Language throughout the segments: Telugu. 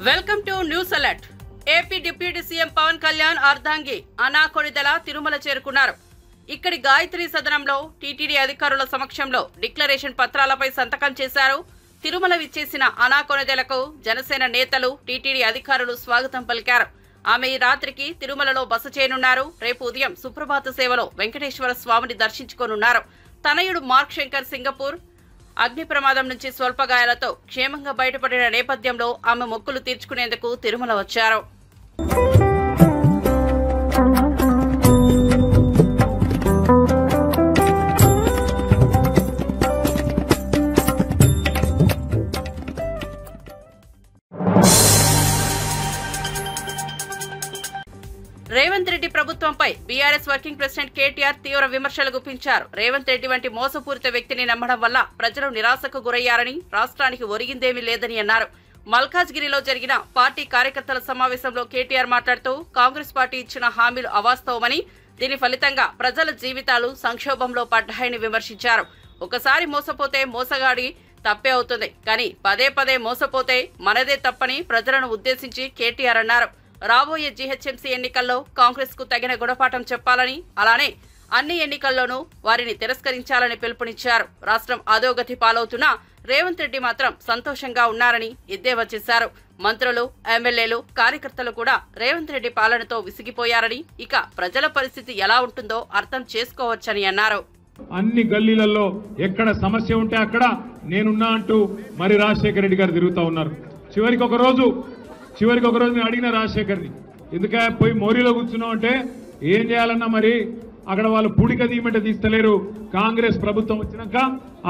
Welcome to news alert. AP deputy CM Pawan Kalyan అర్ధాంగి అనాకొనిదల తిరుమల చేరుకున్నారు. ఇక్కడి గాయత్రి సదనంలో టీటీడీ అధికారుల సమక్షంలో డిక్లరేషన్ పత్రాలపై సంతకం చేశారు. తిరుమల విచ్చేసిన అనాకొనిదలకు జనసేన నేతలు, టీటీడీ అధికారులు స్వాగతం పలికారు. ఆమె ఈ రాత్రికి తిరుమలలో బస చేయనున్నారు. రేపు ఉదయం సుప్రభాత సేవలో వెంకటేశ్వర స్వామిని దర్శించుకోనున్నారు. తనయుడు మార్క్ శంకర్ సింగపూర్ అగ్ని ప్రమాదం నుంచి స్వల్ప గాయాలతో క్షేమంగా బయటపడిన నేపథ్యంలో ఆమె మొక్కులు తీర్చుకునేందుకు తిరుమల వచ్చారు. రేవంత్ రెడ్డి ప్రభుత్వంపై బీఆర్ఎస్ వర్కింగ్ ప్రెసిడెంట్ కేటీఆర్ తీవ్ర విమర్శలు గుప్పించారు. రేవంత్ రెడ్డి వంటి మోసపూరిత వ్యక్తిని నమ్మడం వల్ల ప్రజలు నిరాశకు గురయ్యారని, రాష్ట్రానికి ఒరిగిందేమీ లేదని అన్నారు. మల్కాజ్గిరిలో జరిగిన పార్టీ కార్యకర్తల సమావేశంలో కేటీఆర్ మాట్లాడుతూ కాంగ్రెస్ పార్టీ ఇచ్చిన హామీలు అవాస్తవమని, దీని ఫలితంగా ప్రజల జీవితాలు సంక్షోభంలో పడ్డాయని విమర్శించారు. ఒకసారి మోసపోతే మోసగాడి తప్పే అవుతుంది, కానీ పదే పదే మోసపోతే మనదే తప్పని ప్రజలను ఉద్దేశించి కేటీఆర్ అన్నారు. రాబోయే జీహెచ్ఎంసీ ఎన్నికల్లో కాంగ్రెస్ కు తగిన గుణపాఠం చెప్పాలని, అలానే అన్ని ఎన్నికల్లోనూ వారిని తిరస్కరించాలని పిలుపునిచ్చారు. రాష్ట్రం అధోగతి పాలవుతున్నా రేవంత్ రెడ్డి మాత్రం సంతోషంగా ఉన్నారని ఎద్దేవా చేశారు. మంత్రులు, ఎమ్మెల్యేలు, కార్యకర్తలు కూడా రేవంత్ రెడ్డి పాలనతో విసిగిపోయారని, ఇక ప్రజల పరిస్థితి ఎలా ఉంటుందో అర్థం చేసుకోవచ్చని అన్నారు. అన్ని గల్లీలలో ఎక్కడ సమస్య ఉంటే అక్కడ నేనున్నా అంటూ మరి రాజశేఖర రెడ్డి గారు తిరుగుతూ ఉన్నారు. చివరికి ఒక రోజు నేను అడిగిన రాజశేఖర్ని, ఎందుక పోయి మోరీలో కూర్చున్నావు అంటే, ఏం చేయాలన్నా మరి అక్కడ వాళ్ళు పూడిక తీయమంటే తీస్తలేరు, కాంగ్రెస్ ప్రభుత్వం వచ్చినాక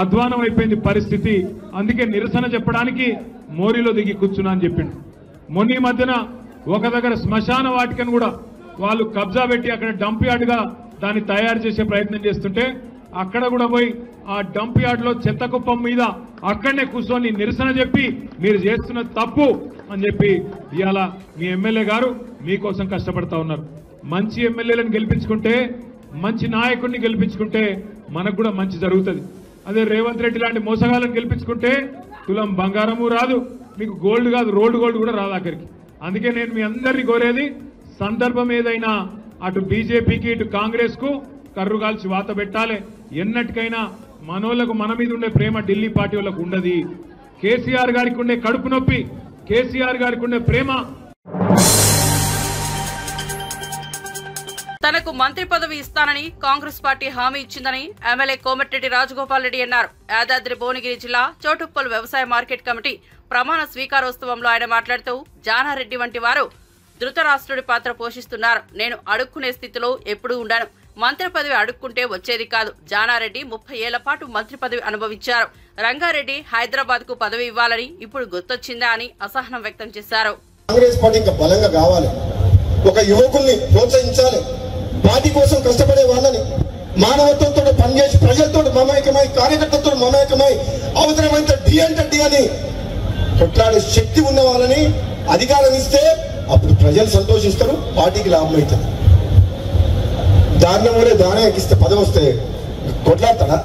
అధ్వానం అయిపోయింది పరిస్థితి, అందుకే నిరసన చెప్పడానికి మోరీలో దిగి కూర్చున్నా అని చెప్పిండు. మొన్న మధ్యన ఒక దగ్గర శ్మశాన వాటికను కూడా వాళ్ళు కబ్జా పెట్టి అక్కడ డంప్ యార్డ్గా దాన్ని తయారు చేసే ప్రయత్నం చేస్తుంటే, అక్కడ కూడా పోయి ఆ డంప్ యార్డ్ లో చెత్త కుప్పం మీద అక్కడనే కూర్చొని నిరసన చెప్పి మీరు చేస్తున్న తప్పు అని చెప్పి ఇవాళ మీ ఎమ్మెల్యే గారు మీకోసం కష్టపడతా ఉన్నారు. మంచి ఎమ్మెల్యేలను గెలిపించుకుంటే, మంచి నాయకుడిని గెలిపించుకుంటే మనకు కూడా మంచి జరుగుతుంది. అదే రేవంత్ రెడ్డి లాంటి మోసగాళ్ళని గెలిపించుకుంటే తులం బంగారము రాదు, మీకు గోల్డ్ కాదు రోల్డ్ గోల్డ్ కూడా రాదు ఆఖరికి. అందుకే నేను మీ అందరినీ కోరేది, సందర్భం ఏదైనా అటు బీజేపీకి ఇటు కాంగ్రెస్ కు కర్రు కాల్చి వాత పెట్టాలి. ఎన్నటికైనా మనోళ్లకు మన మీద ఉండే ప్రేమ ఢిల్లీ పార్టీ వాళ్ళకు ఉండదు. కేసీఆర్ గారికి ఉండే కడుపు నొప్పి, కేసీఆర్ గారికి ఉండే ప్రేమ. తనకు మంత్రి పదవి ఇస్తానని కాంగ్రెస్ పార్టీ హామీ ఇచ్చిందని ఎమ్మెల్యే కోమటిరెడ్డి రాజగోపాల్ రెడ్డి అన్నారు. యాదాద్రి భువనగిరి జిల్లా చోటుప్పల్ వ్యవసాయ మార్కెట్ కమిటీ ప్రమాణ స్వీకారోత్సవంలో ఆయన మాట్లాడుతూ, జానారెడ్డి వంటి వారు ధృతరాష్ట్రుడి పాత్ర పోషిస్తున్నారు. నేను అడుక్కునే స్థితిలో ఎప్పుడూ ఉండాను. మంత్రి పదవి అడుక్కుంటే వచ్చేది కాదు. జానారెడ్డి 30 ఏళ్ల పాటు మంత్రి పదవి అనుభవించారు. రంగారెడ్డి హైదరాబాద్ కు పదవి ఇవ్వాలని ఇప్పుడు గుర్తొచ్చిందా అని అసహనం వ్యక్తం చేశారు. కాంగ్రెస్ పార్టీ ఇంకా బలంగా కావాలి, ఒక యువకుల్ని ప్రోత్సహించాలి, పార్టీ కోసం కష్టపడే వాళ్ళని మానవత్వంతో పనిచేసి ప్రజలతో మమేకమై, కార్యకర్తలతో మమేకమై, అవసరమైతే డి అంటే డి అని కొట్లాడే శక్తి ఉన్న వాళ్ళని అధికారం ఇస్తే అప్పుడు ప్రజలు సంతోషిస్తారు, పార్టీకి లాభం అవుతుంది. దారుణం వరే దానం ఎక్కిస్తే పదవి వస్తే కొట్లాడతాడా?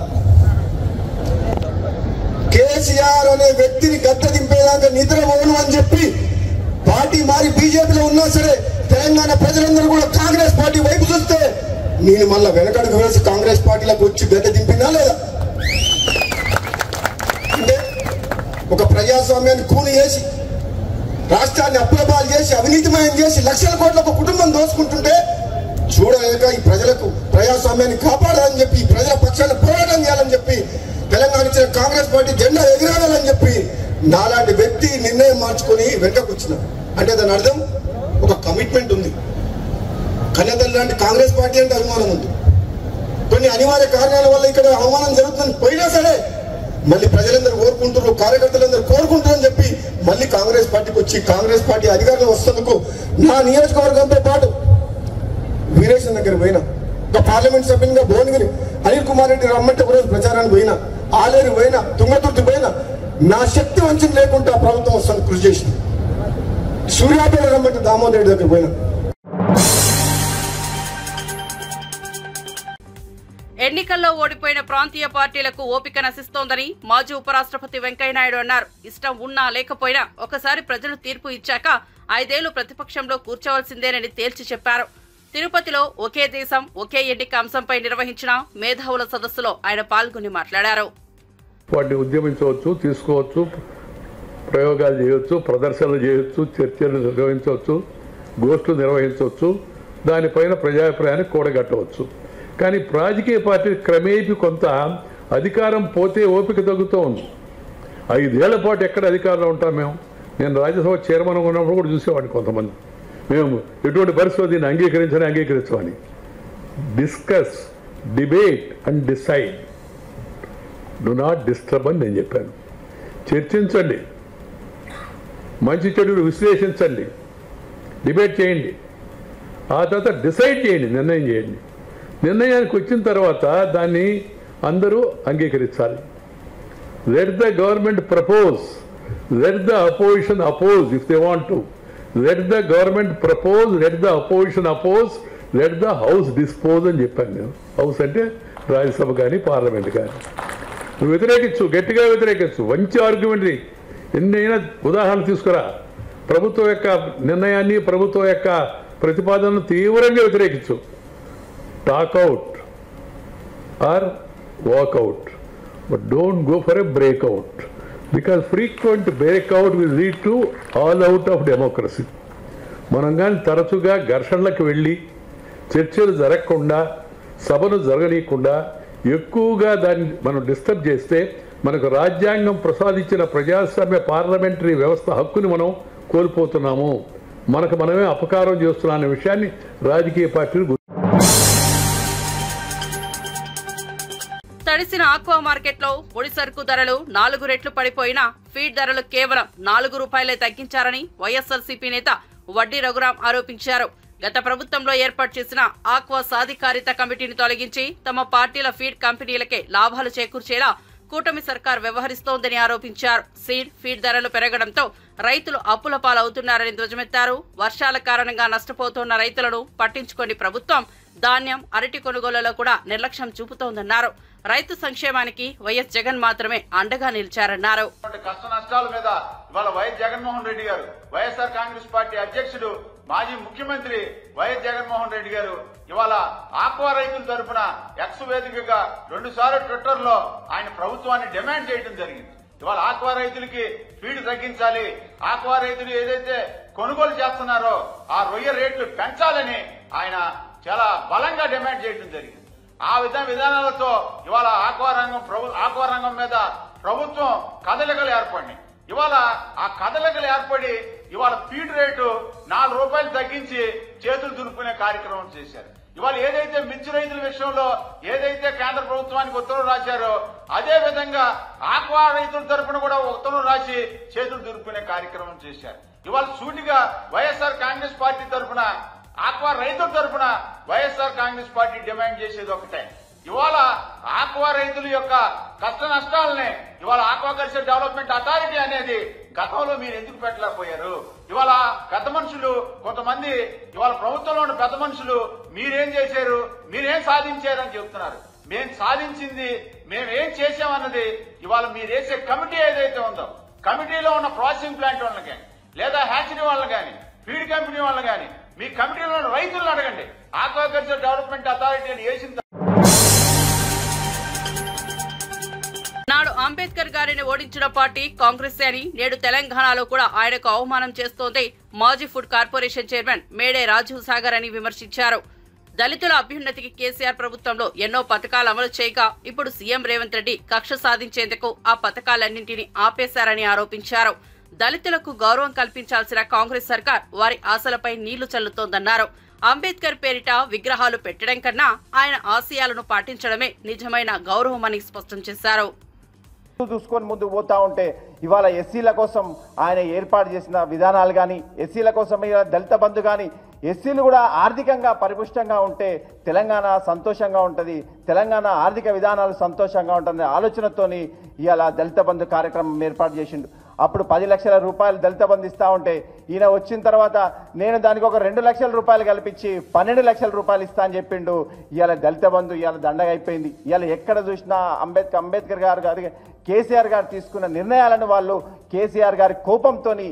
కేసీఆర్ అనే వ్యక్తిని గద్ద దింపేదాకా నిద్రపోను అని చెప్పి పార్టీ మారి బీజేపీలో ఉన్నా సరే తెలంగాణ ప్రజలందరూ కూడా కాంగ్రెస్ పార్టీ వైపు చూస్తే నేను మళ్ళా వెనకడుగు వేసి కాంగ్రెస్ పార్టీలకు వచ్చి గద్ద దింపినా లేదా? అంటే ఒక ప్రజాస్వామ్యాన్ని కూని చేసి, రాష్ట్రాన్ని అప్పులపాలు చేసి, అవినీతిమయం చేసి, లక్షల కోట్ల ఒక కుటుంబం దోచుకుంటుంటే చూడలేక ఈ ప్రజలకు ప్రజాస్వామ్యాన్ని కాపాడాలని చెప్పి, ఈ ప్రజల పక్షాన్ని పోరాటం చేయాలని చెప్పి, తెలంగాణ ఇచ్చిన కాంగ్రెస్ పార్టీ జెండా ఎగిరాలని చెప్పి నాలాంటి వ్యక్తి నిర్ణయం మార్చుకొని వెనకకు వచ్చినారు అంటే దాని అర్థం ఒక కమిట్మెంట్ ఉంది. కన్యతల్లి లాంటి కాంగ్రెస్ పార్టీ అంటే అభిమానం ఉంది. కొన్ని అనివార్య కారణాల వల్ల ఇక్కడ అవమానం జరుగుతుందని పోయినా సరే మళ్ళీ ప్రజలందరూ కోరుకుంటారు, కార్యకర్తలందరూ కోరుకుంటారని చెప్పి మళ్ళీ కాంగ్రెస్ పార్టీకి వచ్చి కాంగ్రెస్ పార్టీ అధికారంలో వస్తున్నందుకు నా నియోజకవర్గంతో పాటు వీరేశం దగ్గర పోయినా, ఒక పార్లమెంట్ సభ్యునిగా భువనగిరి అనిల్ కుమార్ రెడ్డి రమ్మంటే ఒకరోజు ప్రచారానికి పోయినా, ఆలేరు పోయినా, తుంగతుర్తి పోయినా, నా శక్తి వంచన లేకుండా ప్రభుత్వం వస్తాను కృషి చేసింది. సూర్యాపేట రమ్మంటే దామోదర్ రెడ్డి దగ్గర పోయినా. ఎన్నికల్లో ఓడిపోయిన ప్రాంతీయ పార్టీలకు ఓపిక నశిస్తోందని మాజీ ఉపరాష్ట్రపతి వెంకయ్యనాయుడు అన్నారు. ఇష్టం ఉన్నా లేకపోయినా ఒకసారి ప్రజలు తీర్పు ఇచ్చాక 5 ఏళ్లు ప్రతిపక్షంలో కూర్చోవలసిందేనని తేల్చి చెప్పారు. తిరుపతిలో ఒకే దేశం ఒకే ఎన్నిక అంశంపై నిర్వహించిన మేధావుల సదస్సులో ఆయన పాల్గొని మాట్లాడారు. వాటిని ఉద్యమించవచ్చు, తీసుకోవచ్చు, ప్రయోగాలు చేయవచ్చు, ప్రదర్శనలు చేయవచ్చు, చర్చలు నిర్వహించవచ్చు, గోష్ఠులు నిర్వహించవచ్చు, దానిపైన ప్రజాభిప్రాయాన్ని కూడగట్టవచ్చు. కానీ రాజకీయ పార్టీ క్రమేపీ కొంత అధికారం పోతే ఓపిక తగ్గుతూ ఉంది. 5 ఏళ్ల పాటు ఎక్కడ అధికారంలో ఉంటాం మేము? నేను రాజ్యసభ చైర్మన్ ఉన్నప్పుడు కూడా చూసేవాడిని. కొంతమంది మేము ఎటువంటి పరిస్థితిని అంగీకరించమని discuss, debate and decide, do not disturb అని నేను చెప్పాను. చర్చించండి, మంచి చెడులు విశ్లేషించండి, డిబేట్ చేయండి, ఆ తర్వాత డిసైడ్ చేయండి, నిర్ణయం చేయండి. నిర్ణయానికి వచ్చిన తర్వాత దాన్ని అందరూ అంగీకరించాలి. Let the government propose, let the opposition oppose if they want to, let the government propose, let the opposition oppose, let the house dispose అని చెప్పాను నేను. హౌస్ అంటే రాజ్యసభ కానీ పార్లమెంట్ కానీ. నువ్వు వ్యతిరేకించు, గట్టిగా వ్యతిరేకించు, మంచి ఆర్గ్యుమెంట్, ఎన్నైనా ఉదాహరణ తీసుకురా. ప్రభుత్వం యొక్క నిర్ణయాన్ని, ప్రభుత్వం యొక్క ప్రతిపాదనను తీవ్రంగా వ్యతిరేకించు. Talk out or walkout, but don't go for a breakout, because frequent breakout will lead to all out of democracy. మనం కానీ తరచుగా ఘర్షణలకు వెళ్ళి చర్చలు జరగకుండా, సభను జరగనీయకుండా ఎక్కువగా దాన్ని మనం డిస్టర్బ్ చేస్తే మనకు రాజ్యాంగం ప్రసాదించిన ప్రజాస్వామ్య పార్లమెంటరీ వ్యవస్థ హక్కుని మనం కోల్పోతున్నాము, మనకు మనమే అపకారం చేస్తున్నాం అనే విషయాన్ని రాజకీయ పార్టీలు. తడిసిన ఆక్వా మార్కెట్లో ముడి సరుకు ధరలు 4 రెట్లు పడిపోయినా ఫీడ్ ధరలు కేవలం ₹4 తగ్గించారని వైఎస్ఆర్సీపీ నేత వడ్డీ రఘురాం ఆరోపించారు. గత ప్రభుత్వంలో ఏర్పాటు చేసిన ఆక్వా సాధికారిత కమిటీని తొలగించి తమ పార్టీల ఫీడ్ కంపెనీలకే లాభాలు చేకూర్చేలా కూటమి సర్కార్ వ్యవహరిస్తోందని ఆరోపించారు. ఫీడ్ ధరలు పెరగడంతో రైతులు అప్పుల పాలవుతున్నారని ధ్వజమెత్తారు. వర్షాల కారణంగా నష్టపోతున్న రైతులను పట్టించుకొని ప్రభుత్వం ధాన్యం, అరటి కొనుగోలులో కూడా నిర్లక్ష్యం చూపుతోందన్నారు. రైతు సంక్షేమానికి వైఎస్ జగన్ మాత్రమే అండగా నిలిచారన్నారు. కష్ట నష్టాల మీద ఇవాళ వైఎస్ జగన్మోహన్ రెడ్డి గారు, వైఎస్ఆర్ కాంగ్రెస్ పార్టీ అధ్యక్షుడు, మాజీ ముఖ్యమంత్రి వైఎస్ జగన్మోహన్ రెడ్డి గారు ఇవాళ ఆక్వా రైతుల తరఫున ఎక్స్ వేదికగా 2 సార్లు ట్విట్టర్ లో ఆయన ప్రభుత్వాన్ని డిమాండ్ చేయడం జరిగింది. ఇవాళ ఆక్వా రైతులకి ఫీడ్ తగ్గించాలి, ఆక్వా రైతులు ఏదైతే కొనుగోలు చేస్తున్నారో ఆ రొయ్య రేట్లు పెంచాలని ఆయన చాలా బలంగా డిమాండ్ చేయడం జరిగింది. ఆ విధానాలతో ఇవాళ ఆక్వా రంగం మీద ప్రభుత్వం కదలికలు ఏర్పడినాయి. ఇవాళ ఆ కదలికలు ఏర్పడి ఇవాళ ఫీడ్ రేటు ₹4 తగ్గించి చేతులు దులుపుకునే కార్యక్రమం చేశారు. ఇవాళ ఏదైతే మిర్చి రైతుల విషయంలో ఏదైతే కేంద్ర ప్రభుత్వానికి ఉత్తర్వులు రాశారో అదే విధంగా ఆక్వా రైతుల తరఫున కూడా ఉత్తర్వులు రాసి చేతులు దులుపుకునే కార్యక్రమం చేశారు. ఇవాళ సూటిగా వైఎస్ఆర్ కాంగ్రెస్ పార్టీ తరఫున, ఆక్వా రైతుల తరఫున వైఎస్ఆర్ కాంగ్రెస్ పార్టీ డిమాండ్ చేసేది ఒకటే. ఇవాళ ఆక్వా రైతుల యొక్క కష్ట నష్టాలని ఇవాళ ఆక్వాకల్చర్ డెవలప్మెంట్ అథారిటీ అనేది గతంలో మీరు ఎందుకు పెట్టలేకపోయారు? ఇవాళ పెద్ద మనుషులు కొంతమంది, ఇవాళ ప్రభుత్వంలో ఉన్న పెద్ద మనుషులు మీరేం చేశారు, మీరేం సాధించారు అని చెప్తున్నారు. మేం సాధించింది, మేమేం చేశామన్నది ఇవాళ మీరు వేసే కమిటీ ఏదైతే ఉందో, కమిటీలో ఉన్న ప్రాసెసింగ్ ప్లాంట్ వాళ్ళని కానీ, లేదా హ్యాచరీ వాళ్ళని కానీ, ఫీడ్ కంపెనీ వాళ్ళని కానీ, మీ కమిటీలో ఉన్న రైతులను అడగండి. ఆక్వాకల్చర్ డెవలప్మెంట్ అథారిటీ అని వేసిన నాడు అంబేద్కర్ గారిని ఓడించిన పార్టీ కాంగ్రెస్ అని నేడు తెలంగాణలో కూడా ఆయనకు అవమానం చేస్తోంది మాజీ food corporation chairman Mede Rajiv Sagar అని విమర్శించారు. దళితుల అభ్యున్నతికి కేసీఆర్ ప్రభుత్వంలో ఎన్నో పథకాలు అమలు చేయగా ఇప్పుడు సీఎం రేవంత్ రెడ్డి కక్ష సాధించేందుకు ఆ పథకాలన్నింటినీ ఆపేశారని ఆరోపించారు. దళితులకు గౌరవం కల్పించాల్సిన కాంగ్రెస్ సర్కార్ వారి ఆశలపై నీళ్లు చల్లుతోందన్నారు. అంబేద్కర్ పేరిట విగ్రహాలు పెట్టడం కన్నా ఆయన ఆశయాలను పాటించడమే నిజమైన గౌరవమని స్పష్టం చేశారు. చూసుకొని ముందుకు పోతా ఉంటే ఇవాళ ఎస్సీల కోసం ఆయన ఏర్పాటు చేసిన విధానాలు కానీ, ఎస్సీల కోసం దళిత బంధు కానీ, ఎస్సీలు కూడా ఆర్థికంగా పరిపుష్టంగా ఉంటే తెలంగాణ సంతోషంగా ఉంటుంది, తెలంగాణ ఆర్థిక విధానాలు సంతోషంగా ఉంటుంది ఆలోచనతోని ఇవాళ దళిత బంధు కార్యక్రమం ఏర్పాటు చేసిండు. అప్పుడు 10 లక్షల రూపాయలు దళిత బంధు ఇస్తా ఉంటే ఈయన వచ్చిన తర్వాత నేను దానికి ఒక 2 లక్షల రూపాయలు కల్పించి 12 లక్షల రూపాయలు ఇస్తా అని చెప్పిండు. ఇవాళ దళిత బంధు ఇవాళ దండగా అయిపోయింది. ఇవాళ ఎక్కడ చూసినా అంబేద్కర్ గారు కేసీఆర్ గారు తీసుకున్న నిర్ణయాలను వాళ్ళు కేసీఆర్ గారి కోపంతోని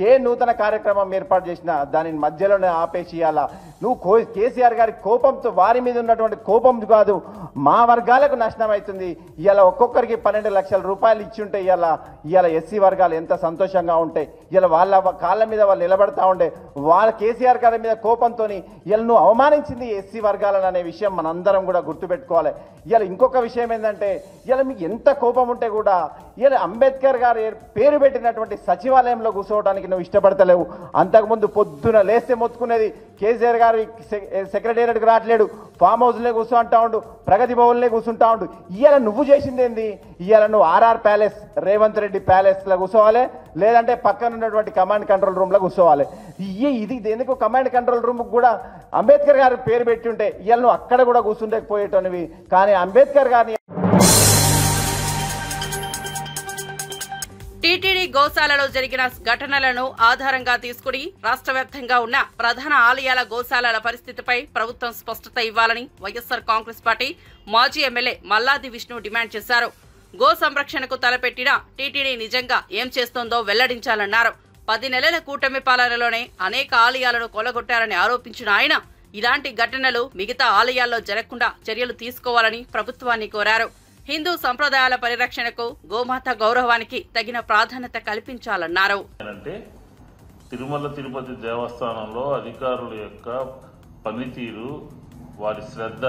ఏ నూతన కార్యక్రమం ఏర్పాటు చేసినా దానిని మధ్యలోనే ఆపేసి ఇవ్వాలా. నువ్వు కేసీఆర్ గారి కోపంతో వారి మీద ఉన్నటువంటి కోపం కాదు, మా వర్గాలకు నష్టం అవుతుంది. ఇవాళ ఒక్కొక్కరికి 12 లక్షల రూపాయలు ఇచ్చి ఉంటే ఇవాళ ఎస్సీ వర్గాలు ఎంత సంతోషంగా ఉంటాయి. ఇవాళ వాళ్ళ కాళ్ళ మీద వాళ్ళు నిలబడతా ఉండే వాళ్ళ కేసీఆర్ గారి మీద కోపంతో ఇవాళ నువ్వు అవమానించింది ఎస్సీ వర్గాలను అనే విషయం మనందరం కూడా గుర్తుపెట్టుకోవాలి. ఇవాళ ఇంకొక విషయం ఏంటంటే ఇవాళ మీకు ఎంత కోపం ఉంటే కూడా ఇవాళ అంబేద్కర్ గారు పేరు పెట్టినటువంటి సచివాలయంలో కూర్చోవడానికి నువ్వు ఇష్టపడతలేవు. అంతకుముందు పొద్దున లేస్తే మొత్తుకునేది కేసీఆర్ గారు సెక్రటేరియట్కి రావట్లేడు, ఫామ్ హౌస్లే కూర్చుంటా ఉండు, ప్రగతి భవన్లే కూర్చుంటా ఉండు. ఇవాళ నువ్వు చేసింది ఏంది? ఇవాళ నువ్వు ఆర్ఆర్ ప్యాలెస్, రేవంత్ రెడ్డి ప్యాలెస్లో కూర్చోవాలి, లేదంటే పక్కన ఉన్నటువంటి కమాండ్ కంట్రోల్ రూమ్లో కూర్చోవాలి. ఇది ఎందుకు కమాండ్ కంట్రోల్ రూమ్ కూడా అంబేద్కర్ గారు పేరు పెట్టి ఉంటే ఇవాళ నువ్వు అక్కడ కూడా కూర్చుండకపోయేటోనివి. కానీ అంబేద్కర్ గారిని టీటీడీ గోశాలలో జరిగిన ఘటనలను ఆధారంగా తీసుకుని రాష్ట్ర వ్యాప్తంగా ఉన్న ప్రధాన ఆలయాల గోశాలల పరిస్థితిపై ప్రభుత్వం స్పష్టత ఇవ్వాలని వైఎస్సార్ కాంగ్రెస్ పార్టీ మాజీ ఎమ్మెల్యే మల్లాది విష్ణు డిమాండ్ చేశారు. గో సంరక్షణకు తలపెట్టిన టీటీడీ నిజంగా ఏం చేస్తోందో వెల్లడించాలన్నారు. 10 నెలల కూటమి పాలనలోనే అనేక ఆలయాలను కొలగొట్టారని ఆరోపించిన ఆయన ఇలాంటి ఘటనలు మిగతా ఆలయాల్లో జరగకుండా చర్యలు తీసుకోవాలని ప్రభుత్వాన్ని కోరారు. హిందూ సంప్రదాయాల పరిరక్షణకు గోమాత గౌరవానికి తగిన ప్రాధాన్యత కల్పించాలన్నారు. తిరుమల తిరుపతి దేవస్థానంలో అధికారుల యొక్క పనితీరు, వారి శ్రద్ధ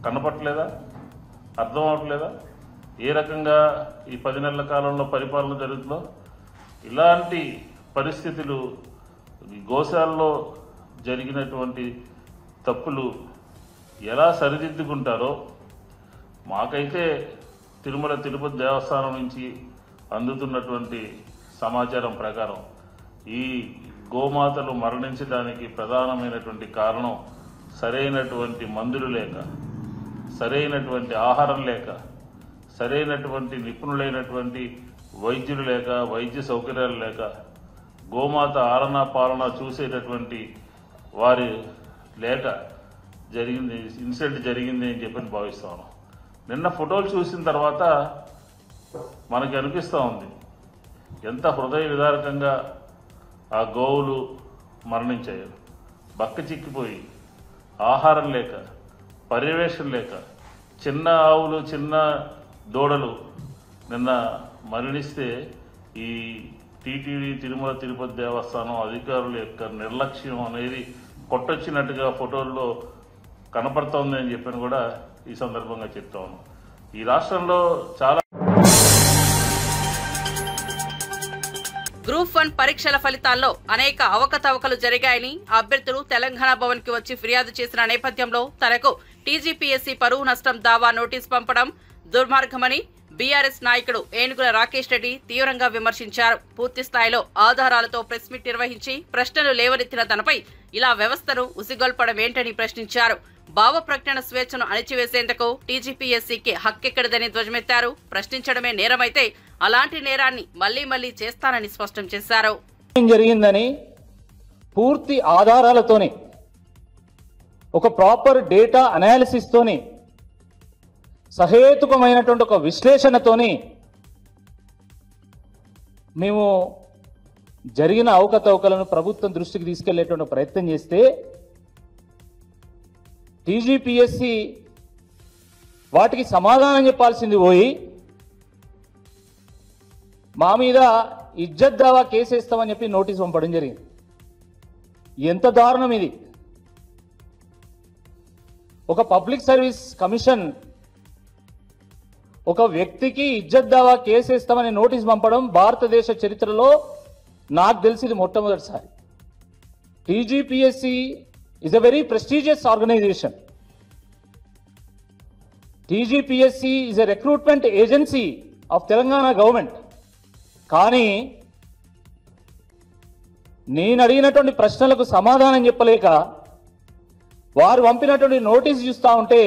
కనపట్లేదా? అర్థం అవట్లేదా? ఏ రకంగా ఈ 10 నెలల కాలంలో పరిపాలన జరుగుతుందో ఇలాంటి పరిస్థితులు, గోశాలలో జరిగినటువంటి తప్పులు ఎలా సరిదిద్దుకుంటారో మాకైతే తిరుమల తిరుపతి దేవస్థానం నుంచి అందుతున్నటువంటి సమాచారం ప్రకారం ఈ గోమాతలు మరణించడానికి ప్రధానమైనటువంటి కారణం సరైనటువంటి మందులు లేక, సరైనటువంటి ఆహారం లేక, సరైనటువంటి నిపుణులైనటువంటి వైద్యులు లేక, వైద్య సౌకర్యాలు లేక, గోమాత ఆలన పాలన చూసేటటువంటి వారి లేక జరిగింది, ఇన్సిడెంట్ జరిగింది అని చెప్పని భావిస్తాను. నిన్న ఫోటోలు చూసిన తర్వాత మనకి అనిపిస్తూ ఉంది ఎంత హృదయ విదారకంగా ఆ గోవులు మరణించాయి. బక్క చిక్కిపోయి, ఆహారం లేక, పర్యవేక్షణ లేక, చిన్న ఆవులు, చిన్న దూడలు నిన్న మరణిస్తే ఈ టీటీడీ తిరుమల తిరుపతి దేవస్థానం అధికారుల యొక్క నిర్లక్ష్యం అనేది కొట్టొచ్చినట్టుగా ఫోటోల్లో కనపడుతోంది అని చెప్పని కూడా ఈ సందర్భంగా చెప్తా ఉన్నాం. ఈ రాష్ట్రంలో చాలా గ్రూప్ 1 పరీక్షల ఫలితాల్లో అనేక అవకతవకలు జరిగాయని అభ్యర్థులు తెలంగాణ భవన్ కి వచ్చి ఫిర్యాదు చేసిన నేపథ్యంలో తనకు టీజీపీఎస్సీ పరువు నష్టం దావా నోటీసు పంపడం దుర్మార్గమని బీఆర్ఎస్ నాయకుడు ఏనుగుల రాకేష్ రెడ్డి తీవ్రంగా విమర్శించారు. పూర్తి స్థాయిలో ఆధారాలతో ప్రెస్ మీట్ నిర్వహించి ప్రశ్నలు లేవనెత్తిన తనపై ఇలా వ్యవస్థను ఉసిగొల్పడం ఏంటని ప్రశ్నించారు. భావ ప్రకటన స్వేచ్ఛను అణిచివేసేందుకు టీజీపీఎస్సీకి హక్కెక్కడదని ధ్వజమెత్తారు. ప్రశ్నించడమే నేరమైతే అలాంటి నేరాన్ని మళ్లీ చేస్తానని స్పష్టం చేశారు. జరిగిందని పూర్తి ఆధారాలతోనే, ఒక ప్రాపర్ డేటా అనాలిసిస్ తోని, సహేతుకమైనటువంటి ఒక విశ్లేషణతోని మేము జరిగిన అవకతవకలను ప్రభుత్వం దృష్టికి తీసుకెళ్లేటువంటి ప్రయత్నం చేస్తే టీజీపీఎస్సీ వాటికి సమాధానం చెప్పాల్సింది పోయి మా మీద ఇజ్జత్ దావా కేసేస్తామని చెప్పి నోటీస్ పంపడం జరిగింది. ఎంత దారుణం ఇది! ఒక పబ్లిక్ సర్వీస్ కమిషన్ ఒక వ్యక్తికి ఇజ్జత్ దావా కేసేస్తామని నోటీస్ పంపడం భారతదేశ చరిత్రలో నాకు తెలిసింది మొట్టమొదటిసారి. TGPSC is a very prestigious organization. TGPSC is a recruitment agency of Telangana government. కానీ నేను అడిగినటువంటి ప్రశ్నలకు సమాధానం చెప్పలేక వారు పంపినటువంటి నోటీస్ చూస్తూ ఉంటే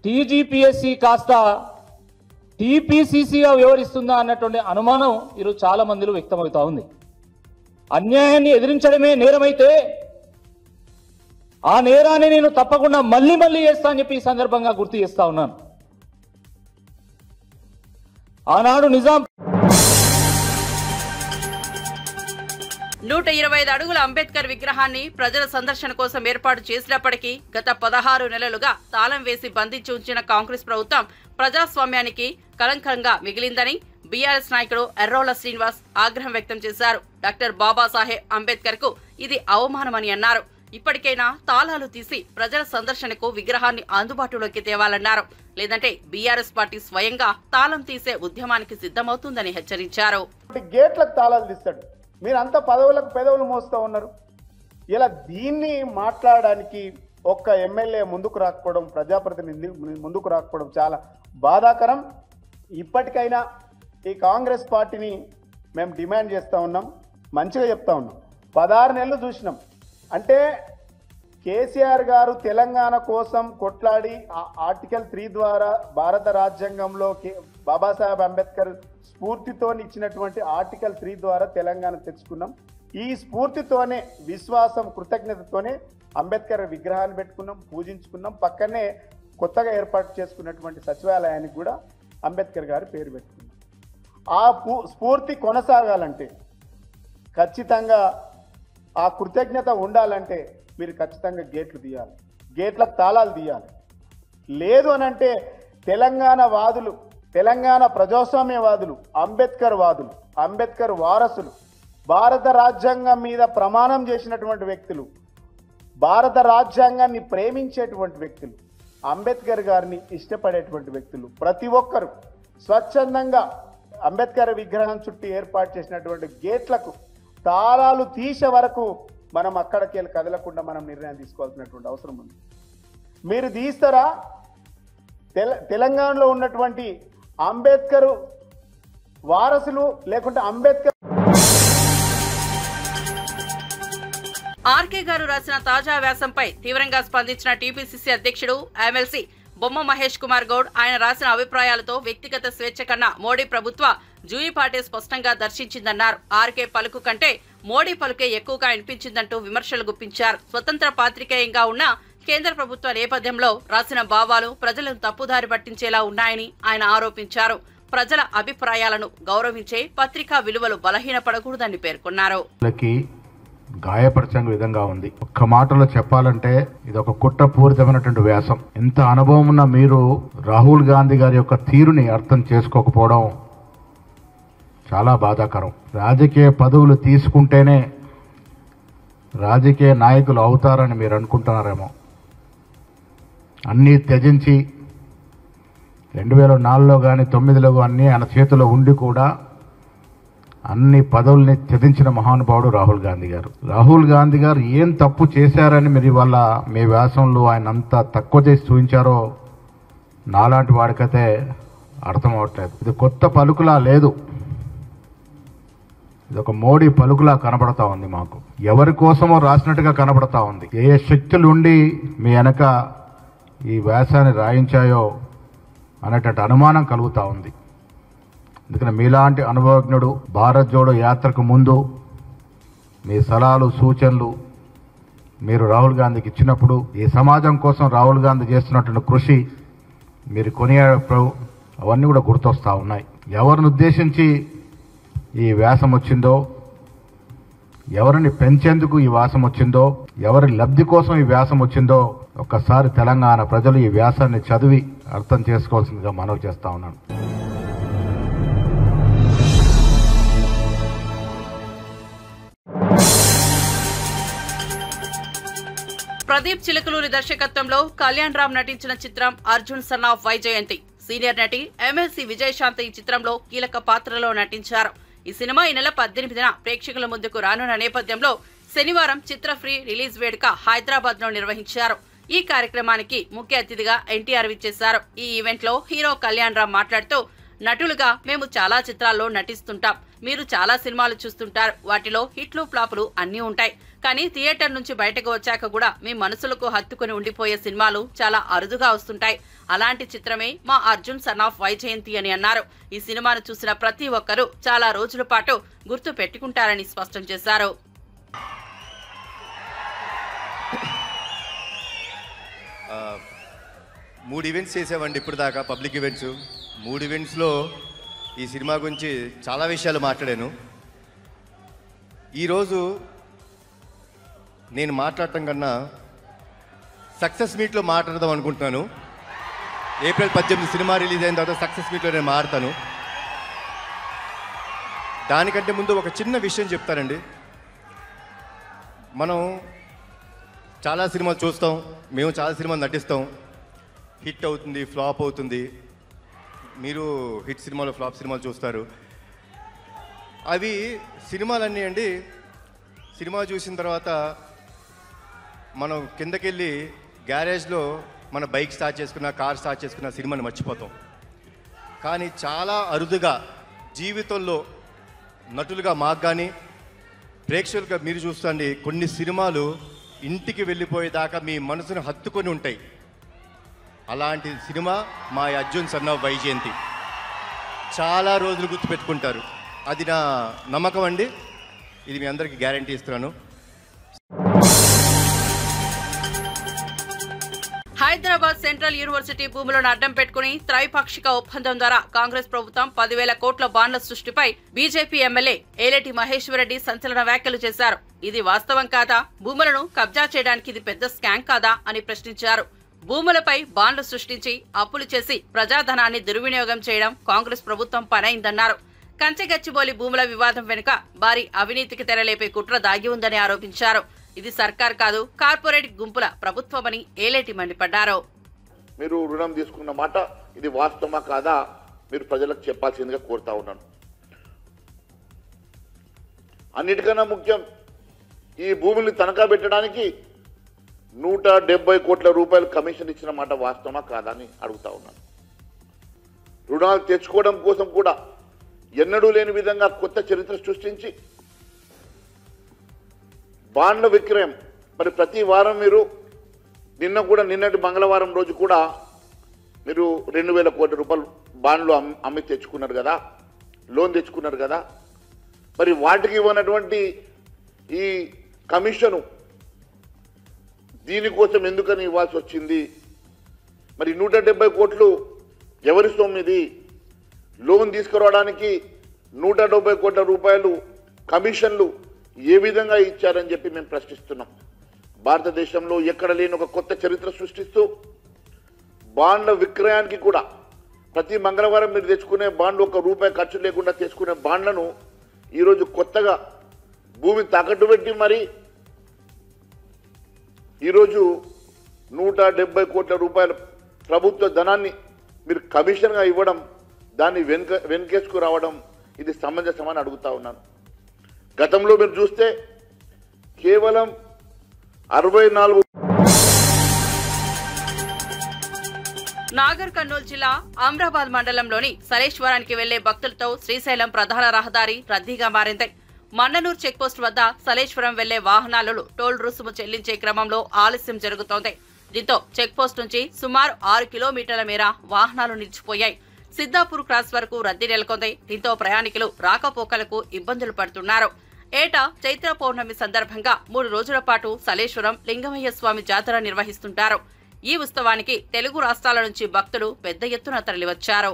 టీజీపీఎస్సీ కాస్త టీపీసీసీగా వ్యవహరిస్తుందా అన్నటువంటి అనుమానం ఈరోజు చాలా మందిలో వ్యక్తమవుతా ఉంది. అన్యాయాన్ని ఎదిరించడమే నేరమైతే ఆ నేరాన్ని నేను తప్పకుండా మళ్ళీ చేస్తా అని చెప్పి ఈ సందర్భంగా గుర్తు చేస్తా ఉన్నాను. ఆనాడు నిజాం 125 అడుగుల అంబేద్కర్ విగ్రహాన్ని ప్రజల సందర్శన కోసం ఏర్పాటు చేసినప్పటికీ గత 16 నెలలుగా తాళం వేసి బంధించి ఉంచిన కాంగ్రెస్ ప్రభుత్వం ప్రజాస్వామ్యానికి కలంకంగా మిగిలిందని బీఆర్ఎస్ నాయకుడు ఎర్రోల శ్రీనివాస్ ఆగ్రహం వ్యక్తం చేశారు. డాక్టర్ బాబాసాహెబ్ అంబేద్కర్ కు ఇది అవమానమని అన్నారు. ఇప్పటికైనా తాళాలు తీసి ప్రజల సందర్శనకు విగ్రహాన్ని అందుబాటులోకి తేవాలన్నారు. లేదంటే బీఆర్ఎస్ పార్టీ స్వయంగా తాళం తీసే ఉద్యమానికి సిద్ధమవుతుందని హెచ్చరించారు. గేట్లకు తాళాలు తీస్తాడు, మీరంతా పదవులకు పెదవులు మోస్తూ ఉన్నారు. ఇలా దీన్ని మాట్లాడడానికి ఒక్క ఎమ్మెల్యే ముందుకు రాకపోవడం, ప్రజాప్రతినిధి ముందుకు రాకపోవడం చాలా బాధాకరం. ఇప్పటికైనా ఈ కాంగ్రెస్ పార్టీని మేము డిమాండ్ చేస్తూ ఉన్నాం, మంచిగా చెప్తా ఉన్నాం. 16 నెలలు చూసినాం. అంటే కేసీఆర్ గారు తెలంగాణ కోసం కొట్లాడి ఆర్టికల్ 3 ద్వారా భారత రాజ్యాంగంలో బాబాసాహెబ్ అంబేద్కర్ స్ఫూర్తితో ఇచ్చినటువంటి ఆర్టికల్ 3 ద్వారా తెలంగాణ తెచ్చుకున్నాం. ఈ స్ఫూర్తితోనే, విశ్వాసం, కృతజ్ఞతతోనే అంబేద్కర్ విగ్రహాన్ని పెట్టుకున్నాం, పూజించుకున్నాం. పక్కనే కొత్తగా ఏర్పాటు చేసుకున్నటువంటి సచివాలయానికి కూడా అంబేద్కర్ గారి పేరు పెట్టుకున్నాం. ఆ స్ఫూర్తి కొనసాగాలంటే, ఖచ్చితంగా ఆ కృతజ్ఞత ఉండాలంటే మీరు ఖచ్చితంగా గేట్లు తీయాలి, గేట్లకు తాళాలు తీయాలి. లేదు అనంటే తెలంగాణ వాదులు, తెలంగాణ ప్రజాస్వామ్యవాదులు, అంబేద్కర్ వాదులు, అంబేద్కర్ వారసులు, భారత రాజ్యాంగం మీద ప్రమాణం చేసినటువంటి వ్యక్తులు, భారత రాజ్యాంగాన్ని ప్రేమించేటువంటి వ్యక్తులు, అంబేద్కర్ గారిని ఇష్టపడేటువంటి వ్యక్తులు ప్రతి ఒక్కరు స్వచ్ఛందంగా అంబేద్కర్ విగ్రహం చుట్టూ ఏర్పాటు చేసినటువంటి గేట్లకు తాళాలు తీసే వరకు మనం అక్కడికి వెళ్ళి కదలకుండా మనం నిర్ణయం తీసుకోవాల్సినటువంటి అవసరం ఉంది. మీరు తీస్తారా? తెలంగాణలో ఉన్నటువంటి అంబేద్కర్ వారసులు లేకుంటే అంబేద్కర్ ఆర్కే గారు రాసిన తాజా వ్యాసంపై తీవ్రంగా స్పందించిన టీపీసీసీ అధ్యక్షుడు ఎమ్మెల్సీ బొమ్మ మహేష్ కుమార్ గౌడ్ ఆయన రాసిన అభిప్రాయాలతో వ్యక్తిగత స్వేచ్ఛ కన్నా మోడీ ప్రభుత్వ జూయిపాటే స్పష్టంగా దర్శించిందన్నారు. ఆర్కే పలుకు కంటే మోడీ పలుకే ఎక్కువగా వినిపించిందంటూ విమర్శలు గుప్పించారు. స్వతంత్ర పాత్రికేయంగా ఉన్న కేంద్ర ప్రభుత్వ నేపథ్యంలో రాసిన భావాలు ప్రజలను తప్పుదారి పట్టించేలా ఉన్నాయని ఆయన ఆరోపించారు. ప్రజల అభిప్రాయాలను గౌరవించే పత్రికా విలువలు బలహీనపడకూడదని పేర్కొన్నారు. గాయపరిచే విధంగా ఉంది. ఒక్క మాటలో చెప్పాలంటే ఇది ఒక కుట్రపూరితమైనటువంటి వ్యాసం. ఎంత అనుభవం ఉన్న మీరు రాహుల్ గాంధీ గారి యొక్క తీరుని అర్థం చేసుకోకపోవడం చాలా బాధాకరం. రాజకీయ పదవులు తీసుకుంటేనే రాజకీయ నాయకులు అవుతారని మీరు అనుకుంటున్నారేమో. అన్నీ త్యజించి 2004లో కానీ 2009లో కానీ ఆయన చేతిలో ఉండి కూడా అన్ని పదవుల్ని త్యజించిన మహానుభావుడు రాహుల్ గాంధీ గారు. రాహుల్ గాంధీ గారు ఏం తప్పు చేశారని మీరు ఇవాళ మీ వ్యాసంలో ఆయన అంతా తక్కువ చేసి చూపించారో నాలాంటి వాడికైతే అర్థం అవట్లేదు. ఇది కొత్త పలుకులా లేదు, ఇది ఒక మోడీ పలుకులా కనబడతా ఉంది. మాకు ఎవరి కోసమో రాసినట్టుగా కనబడతా ఉంది. ఏ శక్తులుండి మీ వెనక ఈ వ్యాసాన్ని రాయించాయో అనేటువంటి అనుమానం కలుగుతూ ఉంది. ఎందుకంటే మీలాంటి అనుభవజ్ఞుడు భారత్ జోడో యాత్రకు ముందు మీ సలహాలు, సూచనలు మీరు రాహుల్ గాంధీకి ఇచ్చినప్పుడు ఈ సమాజం కోసం రాహుల్ గాంధీ చేస్తున్నటువంటి కృషి మీరు కొనియాడప్పుడు అవన్నీ కూడా గుర్తొస్తూ ఉన్నాయి. ఎవరిని ఉద్దేశించి ఈ వ్యాసం వచ్చిందో, ఎవరిని పెంచేందుకు ఈ వ్యాసం వచ్చిందో, ఎవరి లబ్ధి కోసం ఈ వ్యాసం వచ్చిందో ఒక్కసారి తెలంగాణ ప్రజలు ఈ వ్యాసాన్ని చదివి అర్థం చేసుకోవాల్సిందిగా మనవి చేస్తా ఉన్నాను. ప్రదీప్ చిలకలూరి దర్శకత్వంలో కళ్యాణ్ రామ్ నటించిన చిత్రం Arjun son of Vyjayanthi. Senior నటి ఎమ్మెల్సీ విజయశాంతి ఈ చిత్రంలో కీలక పాత్రలో నటించారు. ఈ సినిమా ఈ నెల 18న ప్రేక్షకుల ముందుకు రానున్న నేపథ్యంలో శనివారం చిత్ర ఫ్రీ రిలీజ్ వేడుక హైదరాబాద్ లో నిర్వహించారు. ఈ కార్యక్రమానికి ముఖ్య అతిథిగా ఎన్టీఆర్ విచ్చేశారు. ఈ ఈవెంట్ లో హీరో కళ్యాణ్ రామ్ మాట్లాడుతూ నటులుగా మేము చాలా చిత్రాల్లో నటిస్తుంటాం. మీరు చాలా సినిమాలు చూస్తుంటారు. వాటిలో హిట్లు ఫ్లాపులు అన్నీ ఉంటాయి. కానీ థియేటర్ నుంచి బయటకు వచ్చాక కూడా మీ మనసులకు హత్తుకుని ఉండిపోయే సినిమాలు చాలా అరుదుగా వస్తుంటాయి. అలాంటి చిత్రమే మా అర్జున్ సన్ ఆఫ్ వైజయంతి అని అన్నారు. ఈ సినిమాను చూసిన ప్రతి ఒక్కరూ చాలా రోజుల పాటు గుర్తు పెట్టుకుంటారని స్పష్టం చేశారు. 3 ఈవెంట్స్ చేసామండి ఇప్పుడు దాకా, పబ్లిక్ ఈవెంట్స్. 3 ఈవెంట్స్లో ఈ సినిమా గురించి చాలా విషయాలు మాట్లాడాను. ఈరోజు నేను మాట్లాడటం కన్నా సక్సెస్ మీట్లో మాట్లాడదాం అనుకుంటున్నాను. ఏప్రిల్ 18 సినిమా రిలీజ్ అయిన తర్వాత సక్సెస్ మీట్లో నేను మాట్లాడతాను. దానికంటే ముందు ఒక చిన్న విషయం చెప్తానండి. మనం చాలా సినిమాలు చూస్తాం, మేము చాలా సినిమాలు నటిస్తాం. హిట్ అవుతుంది, ఫ్లాప్ అవుతుంది. మీరు హిట్ సినిమాలు, ఫ్లాప్ సినిమాలు చూస్తారు. అవి సినిమాలన్నీ అండి, సినిమా చూసిన తర్వాత మనం కిందకెళ్ళి గ్యారేజ్లో మన బైక్ స్టార్ట్ చేసుకున్న, కార్ స్టార్ట్ చేసుకున్న సినిమాని మర్చిపోతాం. కానీ చాలా అరుదుగా జీవితంలో నటులుగా మాకు కానీ ప్రేక్షకులుగా మీరు చూస్తుంది కొన్ని సినిమాలు ఇంటికి వెళ్ళిపోయేదాకా మీ మనసును హత్తుకొని ఉంటాయి. అలాంటి సినిమా మా అర్జున్ సన్ ఆఫ్ వైజయంతి. చాలా రోజులు గుర్తుపెట్టుకుంటారు. అది నా నమ్మకం అండి. ఇది మీ అందరికీ గ్యారంటీ ఇస్తున్నాను. హైదరాబాద్ సెంట్రల్ యూనివర్సిటీ భూములను అడ్డం పెట్టుకుని త్రైపాక్షిక ఒప్పందం ద్వారా కాంగ్రెస్ ప్రభుత్వం 10,000 కోట్ల బాండ్ల సృష్టిపై బీజేపీ ఎమ్మెల్యే ఏలేటి మహేశ్వరరెడ్డి సంచలన వ్యాఖ్యలు చేశారు. ఇది వాస్తవం కాదా? భూములను కబ్జా చేయడానికి ఇది పెద్ద స్కామ్ కాదా అని ప్రశ్నించారు. భూములపై బాండ్లు సృష్టించి అప్పులు చేసి ప్రజాధనాన్ని దుర్వినియోగం చేయడం కాంగ్రెస్ ప్రభుత్వం పనైందన్నారు. కంచెగచ్చిబౌలి భూముల వివాదం వెనుక భారీ అవినీతికి తెరలేపే కుట్ర దాగి ఉందని ఆరోపించారు. ఇది సర్కార్ కాదు, కార్పొరేట్ గుంపుల ప్రభుత్వమని ఏలేటి మండిపడ్డారు. మీరు రుణం తీసుకున్న మాట ఇది వాస్తవమా కాదా మీరు ప్రజలకు చెప్పాల్సిందిగా కోరుతా ఉన్నాను. అన్నిటికన్నా ముఖ్యం, ఈ భూముల్ని తనఖా పెట్టడానికి 170 కోట్ల రూపాయలు కమిషన్ ఇచ్చిన మాట వాస్తవమా కాదా అని అడుగుతా ఉన్నాను. రుణాలు తెచ్చుకోవడం కోసం కూడా ఎన్నడూ లేని విధంగా కొత్త చరిత్ర సృష్టించి బాండ్ల విక్రయం, మరి ప్రతి వారం మీరు నిన్నటి మంగళవారం రోజు కూడా మీరు 2,000 కోట్ల రూపాయలు బాండ్లు అమ్మి తెచ్చుకున్నారు కదా, లోన్ తెచ్చుకున్నారు కదా. మరి వాటికి ఇవ్వనటువంటి ఈ కమిషను దీనికోసం ఎందుకని ఇవ్వాల్సి వచ్చింది? మరి 170 కోట్లు ఎవరి సొమ్మిది? లోన్ తీసుకురావడానికి 170 కోట్ల రూపాయలు కమిషన్లు ఏ విధంగా ఇచ్చారని చెప్పి మేము ప్రశ్నిస్తున్నాం. భారతదేశంలో ఎక్కడ లేని ఒక కొత్త చరిత్ర సృష్టిస్తూ బాండ్ల విక్రయానికి కూడా ప్రతి మంగళవారం మీరు తెచ్చుకునే బాండ్లు ₹1 ఖర్చు లేకుండా తెచ్చుకునే బాండ్లను ఈరోజు కొత్తగా భూమి తాకట్టు పెట్టి మరి ఈరోజు 170 కోట్ల రూపాయల ప్రభుత్వ ధనాన్ని మీరు కమిషన్గా ఇవ్వడం, దాన్ని వెనకేసుకు రావడం ఇది సమంజసమని అడుగుతా ఉన్నాను. గతంలో మీరు చూస్తే కేవలం 64 నాగర్ కర్నూలు జిల్లా అమ్రాబాద్ మండలంలోని సలేశ్వరానికి వెళ్లే భక్తులతో శ్రీశైలం ప్రధాన రహదారి రద్దీగా మారింది. మన్ననూరు చెక్పోస్ట్ వద్ద సలేశ్వరం వెళ్లే వాహనాలను టోల్ రుసుము చెల్లించే క్రమంలో ఆలస్యం జరుగుతోంది. దీంతో చెక్పోస్ట్ నుంచి సుమారు 6 కిలోమీటర్ల మేర వాహనాలు నిలిచిపోయాయి. సిద్దాపూర్ క్రాస్ వరకు రద్దీ నెలకొంది. దీంతో ప్రయాణికులు రాకపోకలకు ఇబ్బందులు పడుతున్నారు. ఏటా చైత్ర పౌర్ణమి సందర్భంగా 3 రోజుల పాటు సలేశ్వరం లింగమయ్య స్వామి జాతర నిర్వహిస్తుంటారు. ఈ ఉత్సవానికి తెలుగు రాష్ట్రాల నుంచి భక్తులు పెద్ద ఎత్తున తరలివచ్చారు.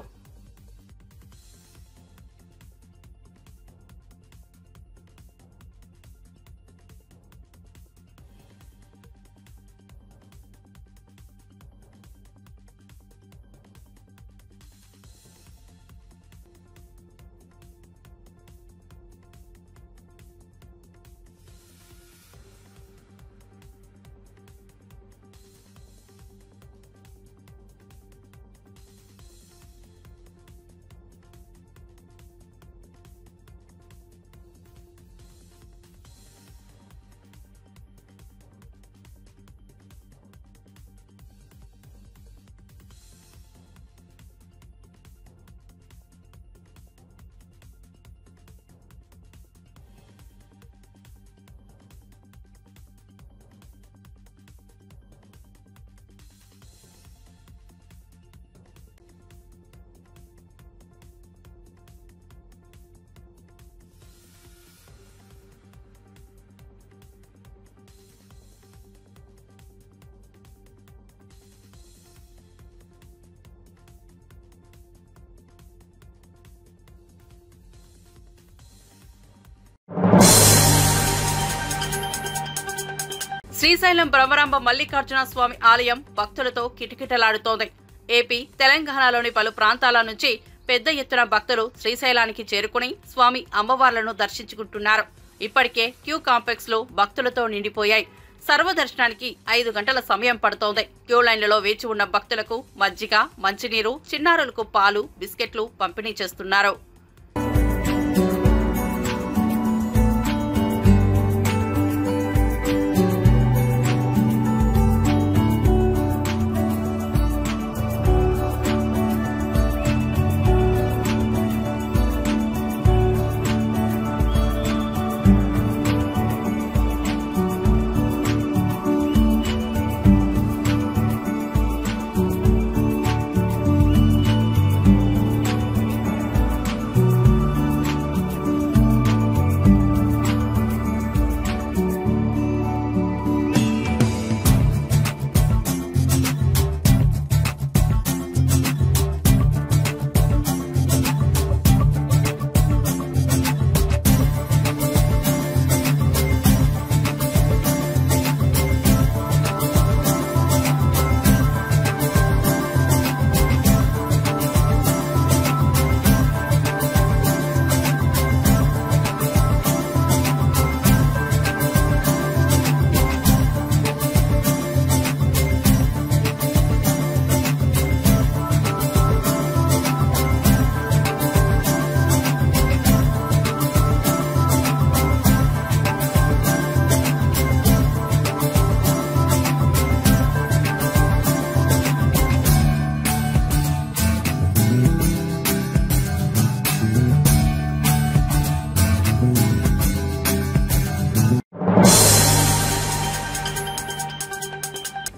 శ్రీశైలం బ్రహ్మరాంబ మల్లికార్జున స్వామి ఆలయం భక్తులతో కిటకిటలాడుతోంది. ఏపీ, తెలంగాణలోని పలు ప్రాంతాల నుంచి పెద్ద ఎత్తున భక్తులు శ్రీశైలానికి చేరుకుని స్వామి అమ్మవార్లను దర్శించుకుంటున్నారు. ఇప్పటికే క్యూ కాంప్లెక్స్ లో భక్తులతో నిండిపోయాయి. సర్వదర్శనానికి 5 గంటల సమయం పడుతోంది. క్యూ లైన్లలో వేచి ఉన్న భక్తులకు మజ్జిగ, మంచినీరు, చిన్నారులకు పాలు, బిస్కెట్లు పంపిణీ చేస్తున్నారు.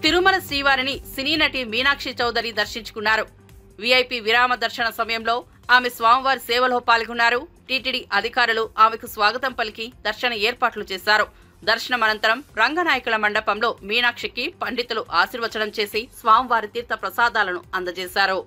తిరుమల శ్రీవారిని సినీ నటి మీనాక్షి చౌదరి దర్శించుకున్నారు. వీఐపీ విరామ దర్శన సమయంలో ఆమె స్వామివారి సేవలో పాల్గొన్నారు. టీటీడీ అధికారులు ఆమెకు స్వాగతం పలికి దర్శన ఏర్పాట్లు చేశారు. దర్శనం అనంతరం రంగనాయకుల మండపంలో మీనాక్షికి పండితులు ఆశీర్వచనం చేసి స్వామివారి తీర్థ ప్రసాదాలను అందజేశారు.